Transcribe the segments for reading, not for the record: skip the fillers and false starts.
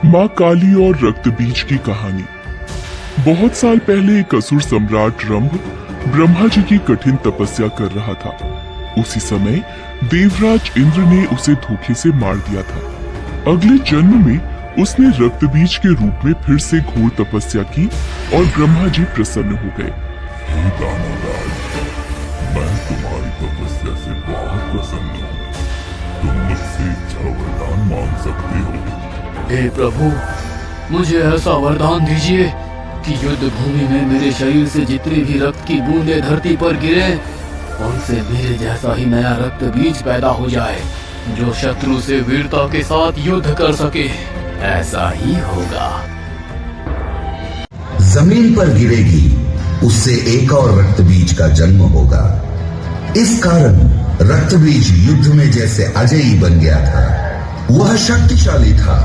माँ काली और रक्त बीज की कहानी। बहुत साल पहले एक असुर सम्राट रंभ ब्रह्मा जी की कठिन तपस्या कर रहा था। उसी समय देवराज इंद्र ने उसे धोखे से मार दिया था। अगले जन्म में उसने रक्त बीज के रूप में फिर से घोर तपस्या की और ब्रह्मा जी प्रसन्न हो गए। हे दानवराज, मैं तुम्हारी तपस्या से बहुत प्रसन्न हूँ। तुम मुझसे इच्छा वरदान मांग सकते हो। हे प्रभु, मुझे ऐसा वरदान दीजिए कि युद्ध भूमि में मेरे शरीर से जितनी भी रक्त की बूंदें धरती पर गिरे, उनसे मेरे जैसा ही नया रक्त बीज पैदा हो जाए, जो शत्रु से वीरता के साथ युद्ध कर सके। ऐसा ही होगा। जमीन पर गिरेगी, उससे एक और रक्त बीज का जन्म होगा। इस कारण रक्त बीज युद्ध में जैसे अजयी बन गया था। वह शक्तिशाली था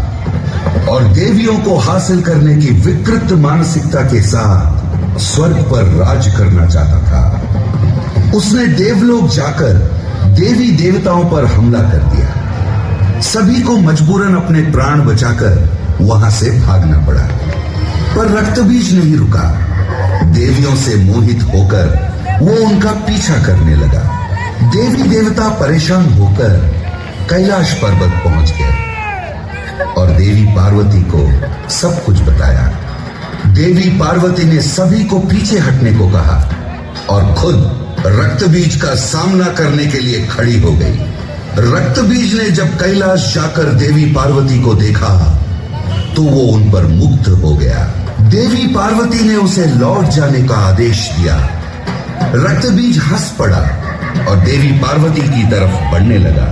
और देवियों को हासिल करने की विकृत मानसिकता के साथ स्वर्ग पर राज करना चाहता था। उसने देवलोक जाकर देवी देवताओं पर हमला कर दिया। सभी को मजबूरन अपने प्राण बचाकर वहां से भागना पड़ा। पर रक्त बीज नहीं रुका। देवियों से मोहित होकर वो उनका पीछा करने लगा। देवी देवता परेशान होकर कैलाश पर्वत पहुंच गए और देवी पार्वती को सब कुछ बताया। देवी पार्वती ने सभी को पीछे हटने को कहा और खुद रक्त बीज का सामना करने के लिए खड़ी हो गई। रक्त बीज ने जब कैलाश जाकर देवी पार्वती को देखा तो वो उन पर मुग्ध हो गया। देवी पार्वती ने उसे लौट जाने का आदेश दिया। रक्त बीज हंस पड़ा और देवी पार्वती की तरफ बढ़ने लगा।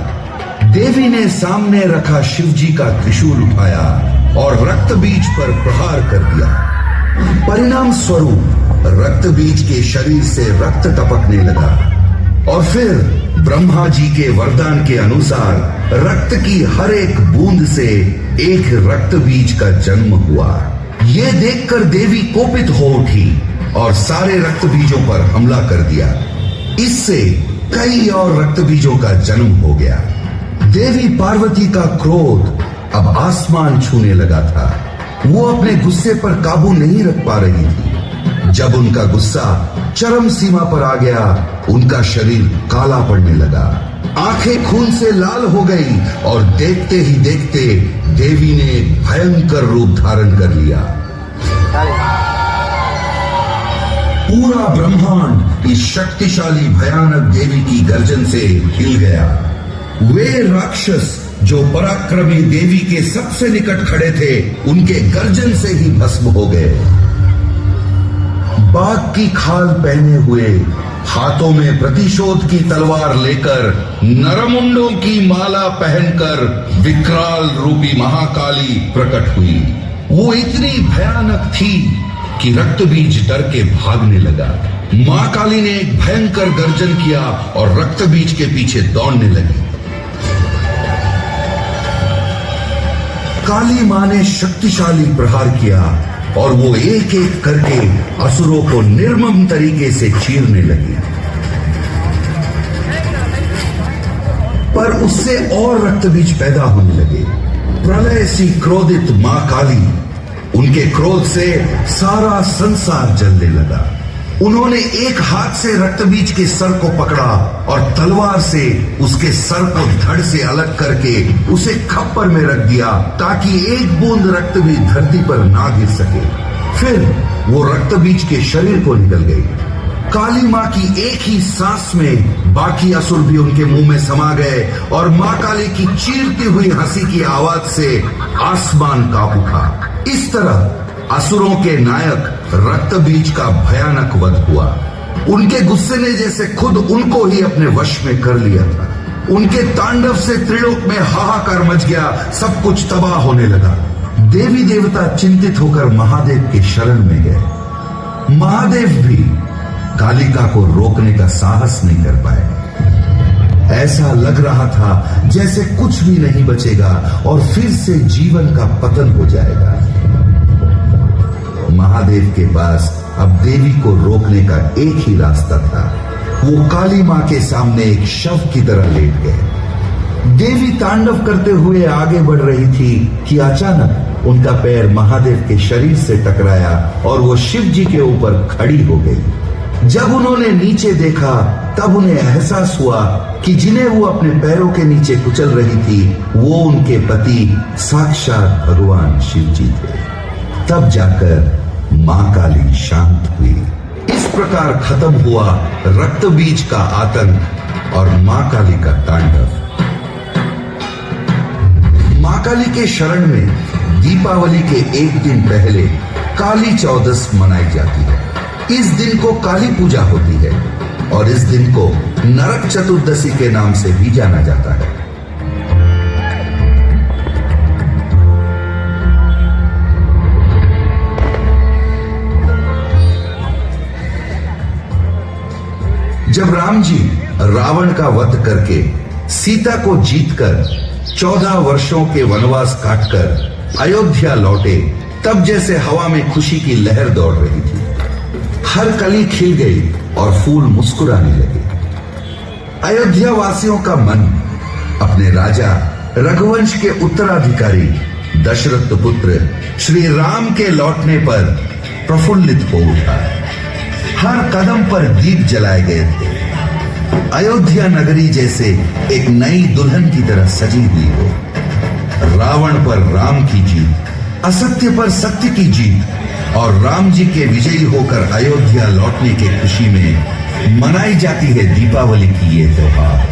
देवी ने सामने रखा शिवजी का त्रिशूल उठाया और रक्त बीज पर प्रहार कर दिया। परिणाम स्वरूप रक्त बीज के शरीर से रक्त टपकने लगा और फिर ब्रह्मा जी के वरदान के अनुसार रक्त की हर एक बूंद से एक रक्त बीज का जन्म हुआ। ये देखकर देवी कोपित हो उठी और सारे रक्त बीजों पर हमला कर दिया। इससे कई और रक्त बीजों का जन्म हो गया। देवी पार्वती का क्रोध अब आसमान छूने लगा था। वो अपने गुस्से पर काबू नहीं रख पा रही थी। जब उनका गुस्सा चरम सीमा पर आ गया, उनका शरीर काला पड़ने लगा। आंखें खून से लाल हो गई और देखते ही देखते देवी ने एक भयंकर रूप धारण कर लिया। पूरा ब्रह्मांड इस शक्तिशाली भयानक देवी की गर्जन से हिल गया। वे राक्षस जो पराक्रमी देवी के सबसे निकट खड़े थे, उनके गर्जन से ही भस्म हो गए। बाघ की खाल पहने हुए, हाथों में प्रतिशोध की तलवार लेकर, नरमुंडों की माला पहनकर विकराल रूपी महाकाली प्रकट हुई। वो इतनी भयानक थी कि रक्त बीज डर के भागने लगा। मां काली ने एक भयंकर गर्जन किया और रक्त बीज के पीछे दौड़ने लगी। काली मां ने शक्तिशाली प्रहार किया और वो एक एक करके असुरों को निर्मम तरीके से चीरने लगी। पर उससे और रक्त बीज पैदा होने लगे। प्रलय सी क्रोधित मां काली, उनके क्रोध से सारा संसार जलने लगा। उन्होंने एक हाथ से रक्त बीज के सर को पकड़ा और तलवार से उसके सर को धड़ से अलग करके उसे खप्पर में रख दिया, ताकि एक बूंद रक्त भी धरती पर ना गिर सके। फिर वो रक्त बीज के शरीर को निकल गई। काली मां की एक ही सांस में बाकी असुर भी उनके मुंह में समा गए और मां काली की चीरती हुई हंसी की आवाज से आसमान कांप उठा। इस तरह असुरों के नायक रक्त बीज का भयानक वध हुआ। उनके गुस्से ने जैसे खुद उनको ही अपने वश में कर लिया था। उनके तांडव से त्रिलोक में हाहाकार मच गया। सब कुछ तबाह होने लगा। देवी देवता चिंतित होकर महादेव के शरण में गए। महादेव भी कालिका को रोकने का साहस नहीं कर पाए। ऐसा लग रहा था जैसे कुछ भी नहीं बचेगा और फिर से जीवन का पतन हो जाएगा। महादेव के पास अब देवी को रोकने का एक ही रास्ता था। वो काली मां के सामने एक शव की तरह लेट गए। देवी तांडव करते हुए आगे बढ़ रही थी कि अचानक उनका पैर महादेव के शरीर से टकराया और वो शिव जी के ऊपर खड़ी हो गई। जब उन्होंने नीचे देखा तब उन्हें एहसास हुआ कि जिन्हें वो अपने पैरों के नीचे कुचल रही थी वो उनके पति साक्षात भगवान शिव जी थे। तब जाकर मां काली शांत हुई। इस प्रकार खत्म हुआ रक्त बीज का आतंक और मां काली का तांडव। मां काली के शरण में दीपावली के एक दिन पहले काली चौदस मनाई जाती है। इस दिन को काली पूजा होती है और इस दिन को नरक चतुर्दशी के नाम से भी जाना जाता है। जब राम जी रावण का वध करके सीता को जीतकर 14 वर्षों के वनवास काटकर अयोध्या लौटे तब जैसे हवा में खुशी की लहर दौड़ रही थी। हर कली खिल गई और फूल मुस्कुराने लगे। अयोध्या वासियों का मन अपने राजा रघुवंश के उत्तराधिकारी दशरथ पुत्र श्री राम के लौटने पर प्रफुल्लित हो उठा। हर कदम पर दीप जलाए गए थे। अयोध्या नगरी जैसे एक नई दुल्हन की तरह सजी हुई हो। रावण पर राम की जीत, असत्य पर सत्य की जीत और राम जी के विजयी होकर अयोध्या लौटने की खुशी में मनाई जाती है दीपावली की ये त्योहार।